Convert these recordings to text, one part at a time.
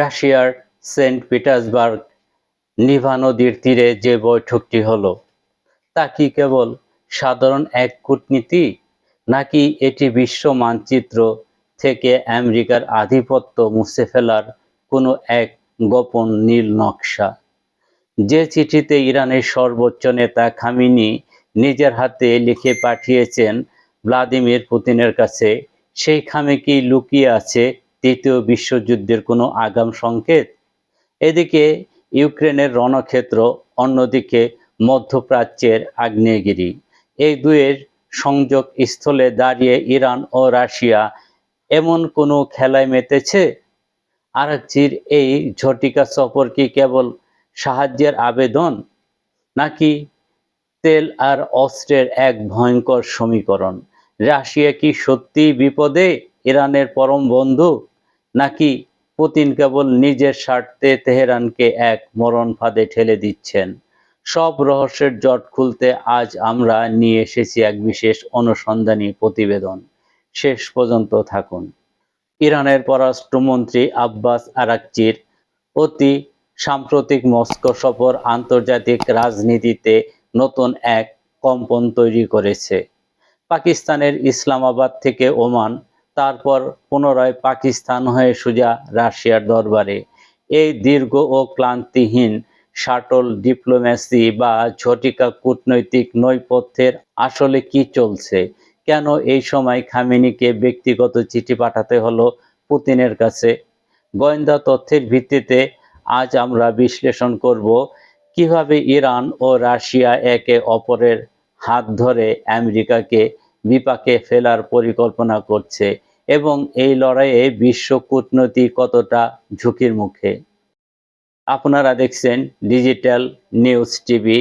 রাশিয়ার Saint Petersburg Nibha নদীর তীরে যে বৈঠকটি হলো, তা কি কেবল সাধারণ এক কূটনীতি, নাকি এটি বিশ্ব মানচিত্র থেকে আমেরিকার আধিপত্য মুছে ফেলার কোনো এক গোপন নীল নকশা? যে চিঠিতে ইরানের সর্বোচ্চ নেতা খামেনি নিজের হাতে লিখে পাঠিয়েছেন ভ্লাদিমির পুতিনের কাছে, সেই খামে কি লুকিয়ে আছে তৃতীয় বিশ্বযুদ্ধের কোনো আগাম সংকেত? এদিকে ইউক্রেনের রণক্ষেত্র, অন্যদিকে মধ্যপ্রাচ্যের আগ্নেয়গিরি। এই দুয়ের সংযোগ স্থলে দাঁড়িয়ে ইরান ও রাশিয়া এমন কোনো খেলায় মেতেছে? আরাকচির এই ঝটিকা সফর কি কেবল সাহায্যের আবেদন, নাকি তেল আর অস্ত্রের এক ভয়ঙ্কর সমীকরণ? রাশিয়া কি সত্যিই বিপদে, ইরানের পরম বন্ধু, নাকি পুতিন কেবল নিজের স্বার্থে তেহরানকে এক মরণ ফাঁদে ঠেলে দিচ্ছেন? সব রহস্যের জট খুলতে আজ আমরা নিয়ে এসেছি এক বিশেষ অনুসন্ধানী প্রতিবেদন। শেষ পর্যন্ত থাকুন। ইরানের পররাষ্ট্রমন্ত্রী আব্বাস আরাকচির অতি সাম্প্রতিক মস্কো সফর আন্তর্জাতিক রাজনীতিতে নতুন এক কম্পন তৈরি করেছে। পাকিস্তানের ইসলামাবাদ থেকে ওমান, তারপর পুনরায় পাকিস্তান হয়ে সোজা রাশিয়ার দরবারে। এই দীর্ঘ ও ক্লান্তিহীন শাটল ডিপ্লোম্যাসি বা ঝটিকা কূটনৈতিক নৈপথ্যের আসলে কি চলছে? কেন এই সময় খামেনিকে ব্যক্তিগত চিঠি পাঠাতে হলো পুতিনের কাছে? গোয়েন্দা তথ্যের ভিত্তিতে আজ আমরা বিশ্লেষণ করব কিভাবে ইরান ও রাশিয়া একে অপরের হাত ধরে আমেরিকাকে বিপাকে ফেলার পরিকল্পনা করছে এবং এই লড়াইয়ে বিশ্ব কূটনীতি কতটা ঝুঁকির মুখে। আপনারা দেখছেন ডিজিটাল নিউজ টিভি।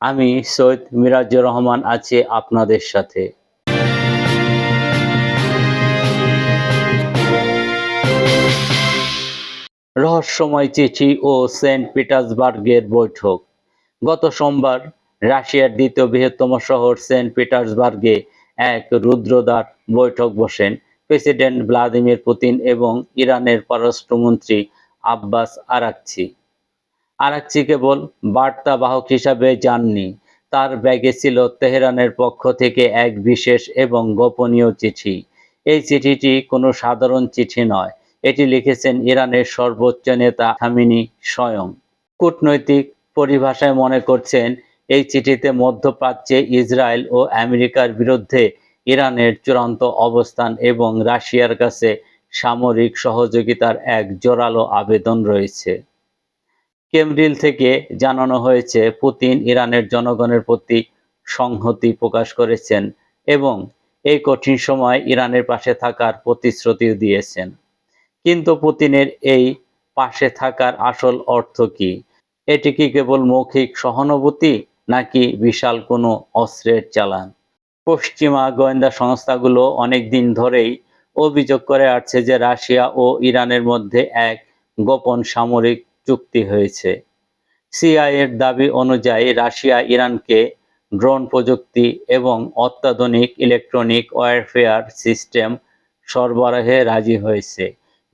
আমি সৈয়দ মিরাজুর রহমান আছি আপনাদের সাথে। রহস্যময় চিঠি ও সেন্ট পিটার্সবার্গের বৈঠক। গত সোমবার রাশিয়ার দ্বিতীয় বৃহত্তম শহর সেন্ট পিটার্সবার্গে এক রুদ্রদ্বার বৈঠক বসেন প্রেসিডেন্ট ভ্লাদিমির পুতিন এবং ইরানের পররাষ্ট্রমন্ত্রী আব্বাস আরাকচি। আরাকচি কেবল বার্তাবাহক হিসাবে যাননি, তার ব্যাগে ছিল তেহরানের পক্ষ থেকে এক বিশেষ এবং গোপনীয় চিঠি। এই চিঠিটি কোনো সাধারণ চিঠি নয়, এটি লিখেছেন ইরানের সর্বোচ্চ নেতা খামেনি স্বয়ং। কূটনৈতিক পরিভাষায় মনে করছেন এই চিঠিতে মধ্যপ্রাচ্যে ইসরায়েল ও আমেরিকার বিরুদ্ধে ইরানের চূড়ান্ত অবস্থান এবং রাশিয়ার কাছে সামরিক সহযোগিতার এক জোরালো আবেদন রয়েছে। ক্রেমলিন থেকে জানানো হয়েছে পুতিন ইরানের জনগণের প্রতি সংহতি প্রকাশ করেছেন এবং এই কঠিন সময় ইরানের পাশে থাকার প্রতিশ্রুতিও দিয়েছেন। কিন্তু পুতিনের এই পাশে থাকার আসল অর্থ কি? এটি কি কেবল মৌখিক সহানুভূতি, নাকি বিশাল কোনো অস্ত্রের চালান? পশ্চিমা গোয়েন্দা সংস্থাগুলো অনেকদিন ধরেই অভিযোগ করে আসছে যে রাশিয়া ও ইরানের মধ্যে এক গোপন সামরিক চুক্তি হয়েছে। সিআইএর দাবি অনুযায়ী রাশিয়া ইরানকে ড্রোন প্রযুক্তি এবং অত্যাধুনিক ইলেকট্রনিক ওয়ারফেয়ার সিস্টেম সরবরাহে রাজি হয়েছে।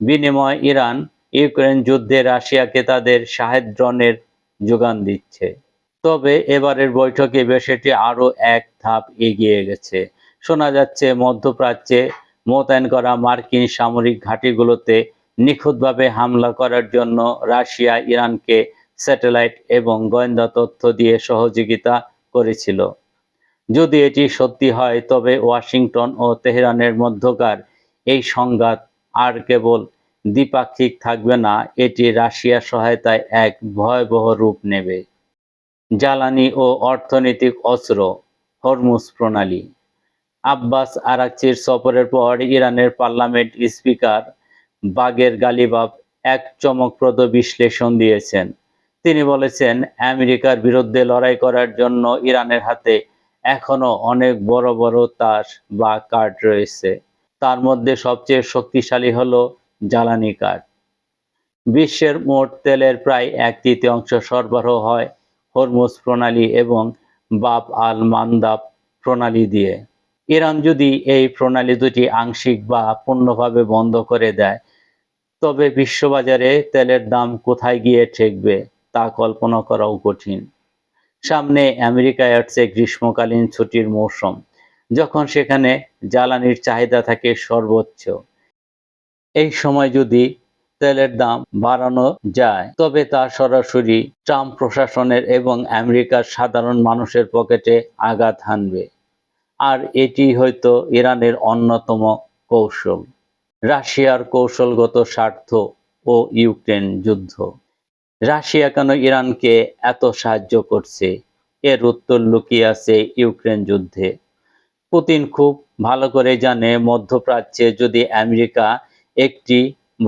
বিনিময়ে ইরান ইউক্রেন যুদ্ধে রাশিয়াকে তাদের শাহেদ ড্রোনের যোগান দিচ্ছে। তবে এবারের বৈঠকে বিষয়টি আরও এক ধাপ এগিয়ে গেছে। শোনা যাচ্ছে মধ্যপ্রাচ্যে মোতায়েন করা মার্কিন সামরিক ঘাঁটিগুলোতে নিখুঁতভাবে হামলা করার জন্য রাশিয়া ইরানকে স্যাটেলাইট এবং গোয়েন্দা তথ্য দিয়ে সহযোগিতা করেছিল। যদি এটি সত্যি হয়, তবে ওয়াশিংটন ও তেহরানের মধ্যকার এই সংঘাত আর কেবল দ্বিপাক্ষিক থাকবে না, এটি রাশিয়ার সহায়তায় এক ভয়াবহ রূপ নেবে। জ্বালানি ও অর্থনৈতিক অস্ত্র, হরমুজ প্রণালী। আব্বাস আরাকচির সফরের পর ইরানের পার্লামেন্ট স্পিকার বাগের গালিবাফ এক চমকপ্রদ বিশ্লেষণ দিয়েছেন। তিনি বলেছেন, আমেরিকার বিরুদ্ধে লড়াই করার জন্য ইরানের হাতে এখনো অনেক বড় বড় তাস বা কার্ড রয়েছে। তার মধ্যে সবচেয়ে শক্তিশালী হলো জ্বালানি কার্ড। বিশ্বের মোট তেলের প্রায় 1/3 সরবরাহ হয় হরমুজ প্রণালী এবং বাব আল মান্দাব প্রণালী দিয়ে। ইরান যদি এই প্রণালী দুটি আংশিক বা পূর্ণভাবে বন্ধ করে দেয়, তবে বিশ্ববাজারে তেলের দাম কোথায় গিয়ে ঠেকবে তা কল্পনা করাও কঠিন। সামনে আমেরিকায় আসছে গ্রীষ্মকালীন ছুটির মৌসুম, যখন সেখানে জ্বালানির চাহিদা থাকে সর্বোচ্চ। এই সময় যদি তেলের দাম বাড়ানো যায়, তবে তা সরাসরি ট্রাম্প প্রশাসনের এবং আমেরিকার সাধারণ মানুষের পকেটে আঘাত হানবে। আর এটি হয়তো ইরানের অন্যতম কৌশল। রাশিয়ার কৌশলগত স্বার্থ ও ইউক্রেন যুদ্ধ। রাশিয়া কেন ইরানকে এত সাহায্য করছে, এর উত্তর লুকিয়ে আছে ইউক্রেন যুদ্ধে। পুতিন খুব ভালো করে জানে, মধ্যপ্রাচ্যে যদি আমেরিকা একটি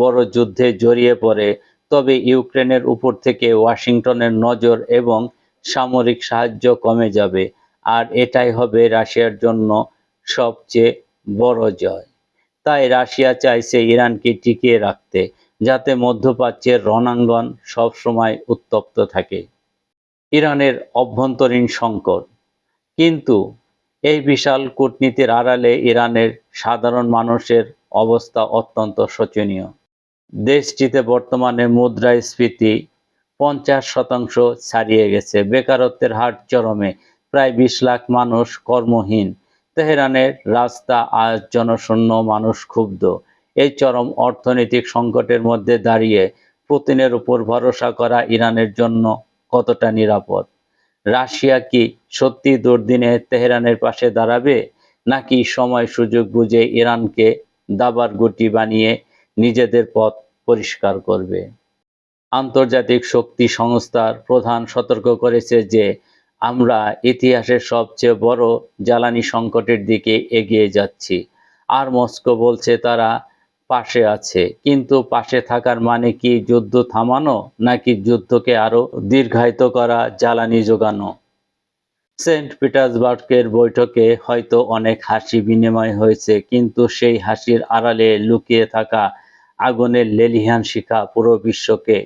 বড় যুদ্ধে জড়িয়ে পড়ে, তবে ইউক্রেনের উপর থেকে ওয়াশিংটনের নজর এবং সামরিক সাহায্য কমে যাবে। আর এটাই হবে রাশিয়ার জন্য সবচেয়ে বড় জয়। তাই রাশিয়া চাইছে ইরানকে টিকিয়ে রাখতে, যাতে মধ্যপ্রাচ্যের রণাঙ্গন সবসময় উত্তপ্ত থাকে। ইরানের অভ্যন্তরীণ সংকট। কিন্তু এই বিশাল কূটনীতির আড়ালে ইরানের সাধারণ মানুষের অবস্থা অত্যন্ত শোচনীয়। দেশটিতে বর্তমানে মুদ্রাস্ফীতি 50% ছাড়িয়ে গেছে। বেকারত্বের হার চরমে, প্রায় 20 লাখ মানুষ কর্মহীন। তেহরানের রাস্তা আজ জনশূন্য, মানুষ ক্ষুব্ধ। এই চরম অর্থনৈতিক সংকটের মধ্যে দাঁড়িয়ে পুতিনের উপর ভরসা করা ইরানের জন্য কতটা নিরাপদ? রাশিয়া কি সত্যি দুর্দিনে তেহরানের পাশে দাঁড়াবে, নাকি সময় সুযোগ বুঝে ইরানকে দাবার গুটি বানিয়ে নিজেদের পথ পরিষ্কার করবে? আন্তর্জাতিক শক্তি সংস্থার প্রধান সতর্ক করেছে যে আমরা ইতিহাসের সবচেয়ে বড় জ্বালানি সংকটের দিকে এগিয়ে যাচ্ছি। আর মস্কো বলছে তারা পাশে আছে। কিন্তু পাশে থাকার মানে কি যুদ্ধ থামানো, নাকি যুদ্ধকে আরো দীর্ঘায়িত করা, জ্বালানি যোগানো? সেন্ট পিটার্সবার্গের বৈঠকে হয়তো অনেক হাসি বিনিময় হয়েছে, কিন্তু সেই হাসির আড়ালে লুকিয়ে থাকা আগুনের লেলিহান শিখা পুরো বিশ্বকে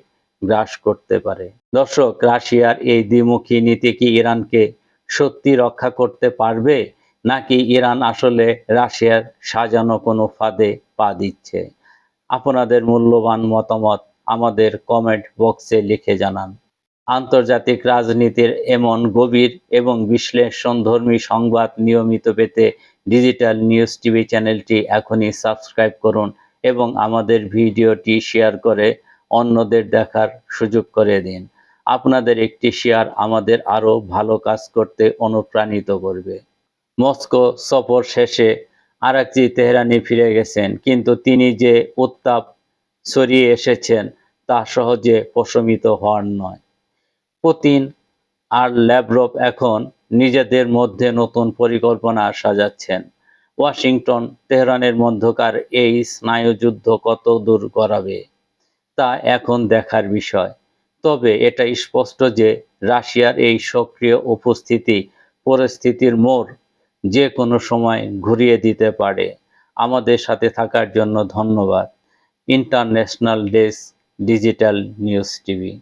গ্রাস করতে পারে। দর্শক, রাশিয়ার এই দ্বিমুখী নীতি কি ইরানকে সত্যি রক্ষা করতে পারবে, নাকি ইরান আসলে রাশিয়ার সাজানো কোনো ফাঁদে পা দিচ্ছে? আপনাদের মূল্যবান মতামত আমাদের কমেন্ট বক্সে লিখে জানান। আন্তর্জাতিক রাজনীতির এমন গভীর এবং বিশ্লেষণধর্মী সংবাদ নিয়মিত পেতে ডিজিটাল নিউজ টিভি চ্যানেলটি এখনই সাবস্ক্রাইব করুন এবং আমাদের ভিডিওটি শেয়ার করে অন্যদের দেখার সুযোগ করে দিন। আপনাদের একটি শেয়ার আমাদের আরও ভালো কাজ করতে অনুপ্রাণিত করবে। মস্কো সফর শেষে আরাকচি তেহরানে ফিরে গেছেন, কিন্তু তিনি যে উত্তাপ ছড়িয়ে এসেছেন তা সহজে প্রশমিত হওয়ার নয়। পুতিন আর ল্যাভরভ এখন নিজেদের মধ্যে নতুন পরিকল্পনা সাজাচ্ছেন। ওয়াশিংটন তেহরানের মধ্যকার এই স্নায়ুযুদ্ধ কত দূর গড়াবে তা এখন দেখার বিষয়। তবে এটা স্পষ্ট যে রাশিয়ার এই সক্রিয় উপস্থিতি পরিস্থিতির মোড় যে কোনো সময় ঘুরিয়ে দিতে পারে। আমাদের সাথে থাকার জন্য ধন্যবাদ। International desk, digital news TV.